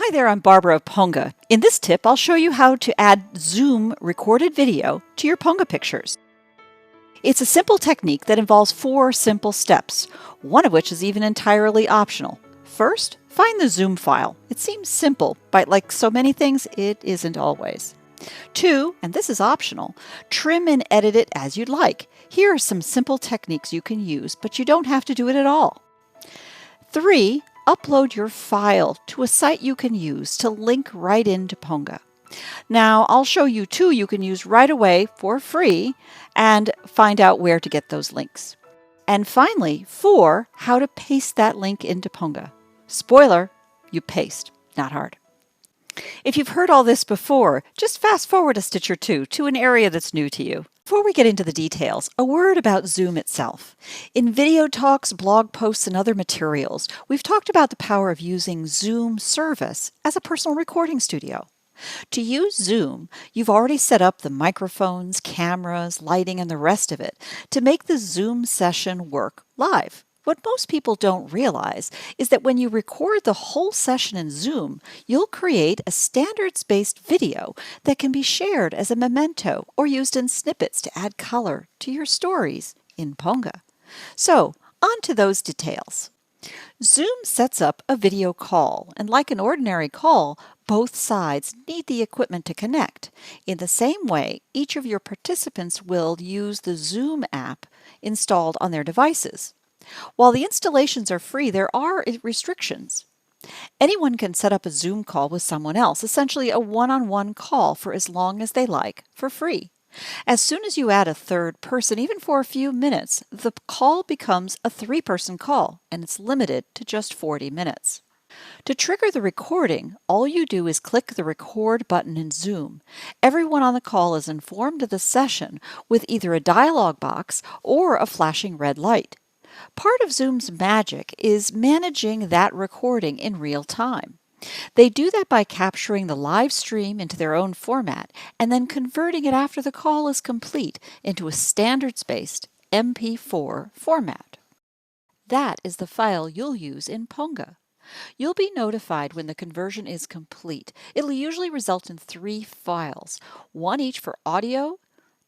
Hi there, I'm Barbara of Ponga. In this tip, I'll show you how to add Zoom recorded video to your Ponga pictures. It's a simple technique that involves 4 simple steps, one of which is even entirely optional. First, find the Zoom file. It seems simple, but like so many things, it isn't always. 2, and this is optional, trim and edit it as you'd like. Here are some simple techniques you can use, but you don't have to do it at all. 3, upload your file to a site you can use to link right into Ponga. Now, I'll show you 2 you can use right away for free and find out where to get those links. And finally, 4, how to paste that link into Ponga. Spoiler, you paste, not hard. If you've heard all this before, just fast forward a stitch or two to an area that's new to you. Before we get into the details, a word about Zoom itself. In video talks, blog posts, and other materials, we've talked about the power of using Zoom service as a personal recording studio. To use Zoom, you've already set up the microphones, cameras, lighting, and the rest of it to make the Zoom session work live. What most people don't realize is that when you record the whole session in Zoom, you'll create a standards-based video that can be shared as a memento or used in snippets to add color to your stories in Ponga. So, on to those details. Zoom sets up a video call, and like an ordinary call, both sides need the equipment to connect. In the same way, each of your participants will use the Zoom app installed on their devices. While the installations are free, there are restrictions. Anyone can set up a Zoom call with someone else, essentially a one-on-one call for as long as they like, for free. As soon as you add a third person, even for a few minutes, the call becomes a 3-person call, and it's limited to just 40 minutes. To trigger the recording, all you do is click the record button in Zoom. Everyone on the call is informed of the session with either a dialog box or a flashing red light. Part of Zoom's magic is managing that recording in real time. They do that by capturing the live stream into their own format and then converting it after the call is complete into a standards-based MP4 format. That is the file you'll use in Ponga. You'll be notified when the conversion is complete. It'll usually result in 3 files, one each for audio,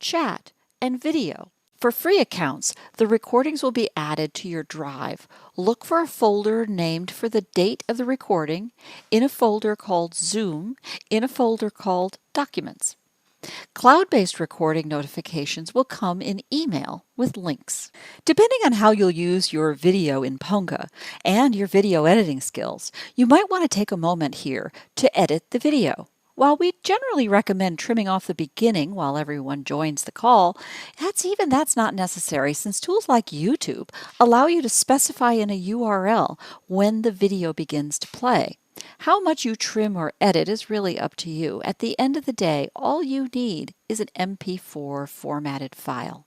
chat, and video. For free accounts, the recordings will be added to your drive. Look for a folder named for the date of the recording, in a folder called Zoom, in a folder called Documents. Cloud-based recording notifications will come in email with links. Depending on how you'll use your video in Ponga and your video editing skills, you might want to take a moment here to edit the video. While we generally recommend trimming off the beginning while everyone joins the call, that's not necessary since tools like YouTube allow you to specify in a URL when the video begins to play. How much you trim or edit is really up to you. At the end of the day, all you need is an MP4 formatted file.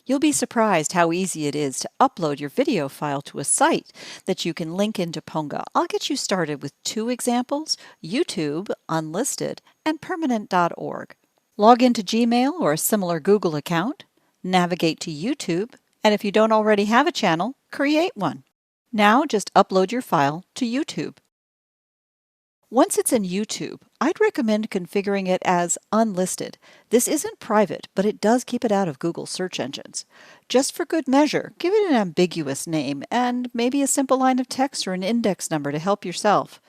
You'll be surprised how easy it is to upload your video file to a site that you can link into Ponga. I'll get you started with 2 examples: YouTube, Unlisted, and permanent.org. Log into Gmail or a similar Google account, navigate to YouTube, and if you don't already have a channel, create one. Now just upload your file to YouTube. Once it's in YouTube, I'd recommend configuring it as Unlisted. This isn't private, but it does keep it out of Google search engines. Just for good measure, give it an ambiguous name and maybe a simple line of text or an index number to help yourself.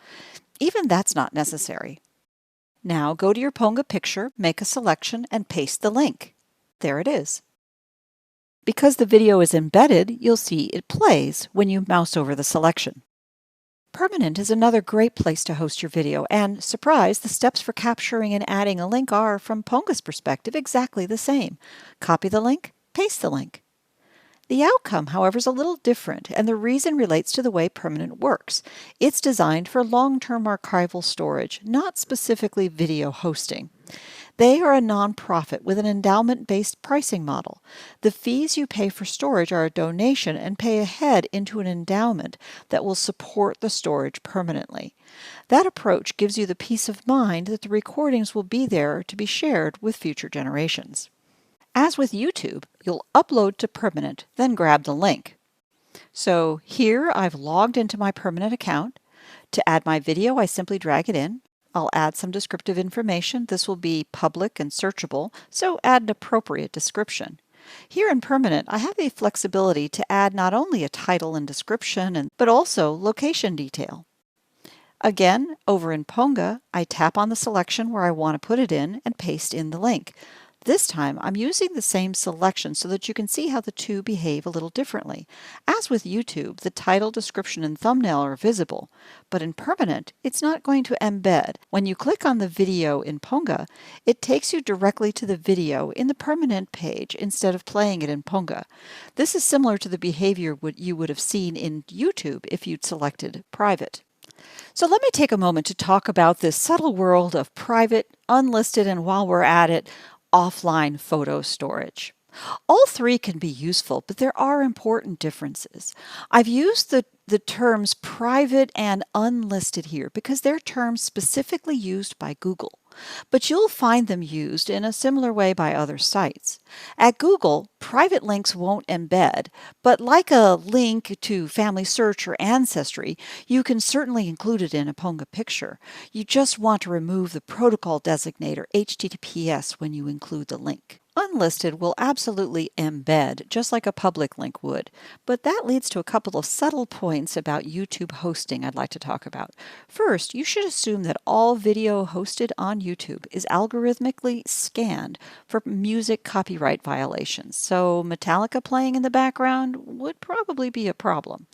Even that's not necessary. Now go to your Ponga picture, make a selection, and paste the link. There it is. Because the video is embedded, you'll see it plays when you mouse over the selection. Permanent is another great place to host your video, and surprise, the steps for capturing and adding a link are, from Ponga's perspective, exactly the same. Copy the link, paste the link. The outcome, however, is a little different, and the reason relates to the way Permanent works. It's designed for long-term archival storage, not specifically video hosting. They are a nonprofit with an endowment-based pricing model. The fees you pay for storage are a donation and pay ahead into an endowment that will support the storage permanently. That approach gives you the peace of mind that the recordings will be there to be shared with future generations. As with YouTube, you'll upload to Permanent, then grab the link. So here I've logged into my Permanent account. To add my video, I simply drag it in. I'll add some descriptive information. This will be public and searchable, so add an appropriate description. Here in Permanent, I have the flexibility to add not only a title and description, but also location detail. Again, over in Ponga, I tap on the selection where I want to put it in and paste in the link. This time, I'm using the same selection so that you can see how the two behave a little differently. As with YouTube, the title, description, and thumbnail are visible, but in Permanent, it's not going to embed. When you click on the video in Ponga, it takes you directly to the video in the Permanent page instead of playing it in Ponga. This is similar to the behavior you would have seen in YouTube if you'd selected private. So let me take a moment to talk about this subtle world of private, unlisted, and while we're at it, offline photo storage. All three can be useful, but there are important differences. I've used the terms private and unlisted here because they're terms specifically used by Google, but you'll find them used in a similar way by other sites. At Google, private links won't embed, but like a link to Family Search or Ancestry, you can certainly include it in a Ponga picture. You just want to remove the protocol designator HTTPS when you include the link. Unlisted will absolutely embed, just like a public link would, but that leads to a couple of subtle points about YouTube hosting I'd like to talk about. First, you should assume that all video hosted on YouTube is algorithmically scanned for music copyright violations, so Metallica playing in the background would probably be a problem.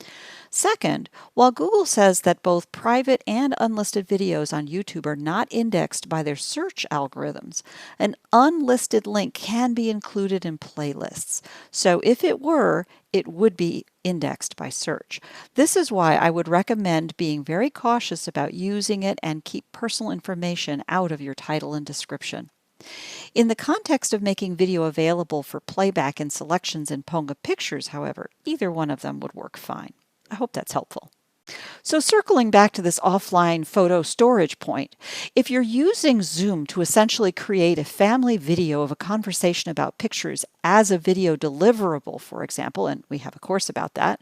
Second, while Google says that both private and unlisted videos on YouTube are not indexed by their search algorithms, an unlisted link can be included in playlists. So if it were, it would be indexed by search. This is why I would recommend being very cautious about using it and keep personal information out of your title and description. In the context of making video available for playback and selections in Ponga Pictures, however, either one of them would work fine. I hope that's helpful. So circling back to this offline photo storage point, if you're using Zoom to essentially create a family video of a conversation about pictures as a video deliverable, for example, and we have a course about that,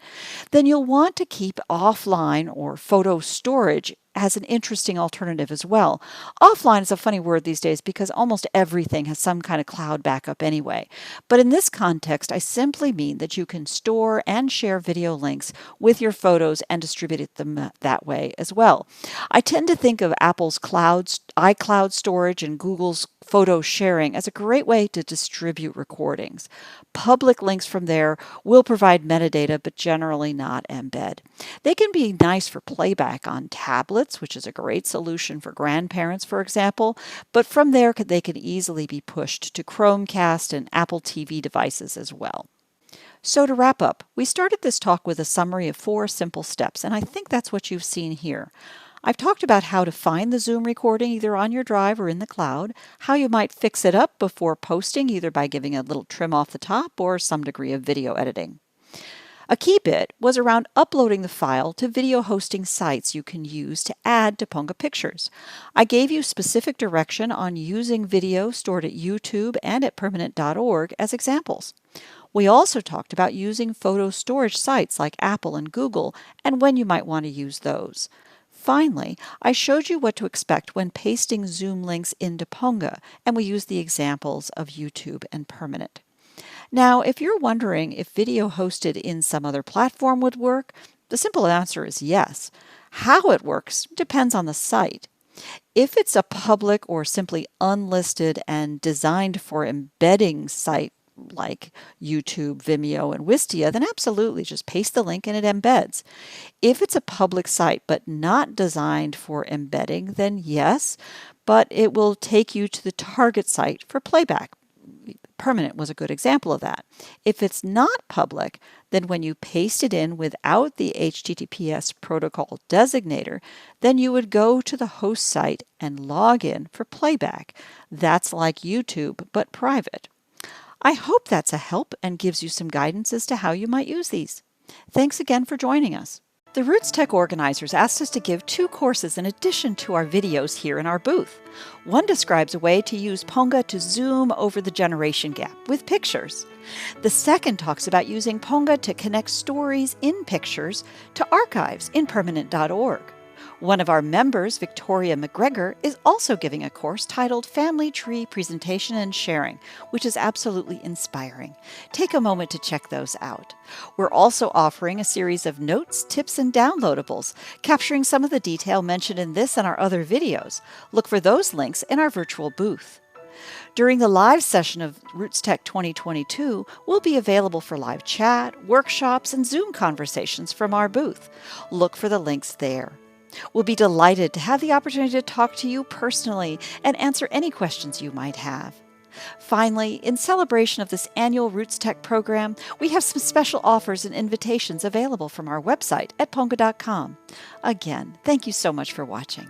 then you'll want to keep offline or photo storage as an interesting alternative as well. Offline is a funny word these days because almost everything has some kind of cloud backup anyway. But in this context, I simply mean that you can store and share video links with your photos and distribute them that way as well. I tend to think of Apple's iCloud storage and Google's photo sharing as a great way to distribute recordings. Public links from there will provide metadata, but generally not embed. They can be nice for playback on tablets, which is a great solution for grandparents, for example, but from there they can easily be pushed to Chromecast and Apple TV devices as well. So to wrap up, we started this talk with a summary of 4 simple steps, and I think that's what you've seen here. I've talked about how to find the Zoom recording either on your drive or in the cloud, how you might fix it up before posting either by giving a little trim off the top or some degree of video editing. A key bit was around uploading the file to video hosting sites you can use to add to Ponga Pictures. I gave you specific direction on using video stored at YouTube and at permanent.org as examples. We also talked about using photo storage sites like Apple and Google and when you might want to use those. Finally, I showed you what to expect when pasting Zoom links into Ponga, and we used the examples of YouTube and Permanent. Now, if you're wondering if video hosted in some other platform would work, the simple answer is yes. How it works depends on the site. If it's a public or simply unlisted and designed for embedding site like YouTube, Vimeo, and Wistia, then absolutely just paste the link and it embeds. If it's a public site but not designed for embedding, then yes, but it will take you to the target site for playback. Permanent was a good example of that. If it's not public, then when you paste it in without the HTTPS protocol designator, then you would go to the host site and log in for playback. That's like YouTube, but private. I hope that's a help and gives you some guidance as to how you might use these. Thanks again for joining us. The Roots Tech organizers asked us to give 2 courses in addition to our videos here in our booth. One describes a way to use Ponga to zoom over the generation gap with pictures. The second talks about using Ponga to connect stories in pictures to archives in permanent.org. One of our members, Victoria McGregor, is also giving a course titled Family Tree Presentation and Sharing, which is absolutely inspiring. Take a moment to check those out. We're also offering a series of notes, tips, and downloadables, capturing some of the detail mentioned in this and our other videos. Look for those links in our virtual booth. During the live session of RootsTech 2022, we'll be available for live chat, workshops, and Zoom conversations from our booth. Look for the links there. We'll be delighted to have the opportunity to talk to you personally and answer any questions you might have. Finally, in celebration of this annual RootsTech program, we have some special offers and invitations available from our website at ponga.com. Again, thank you so much for watching.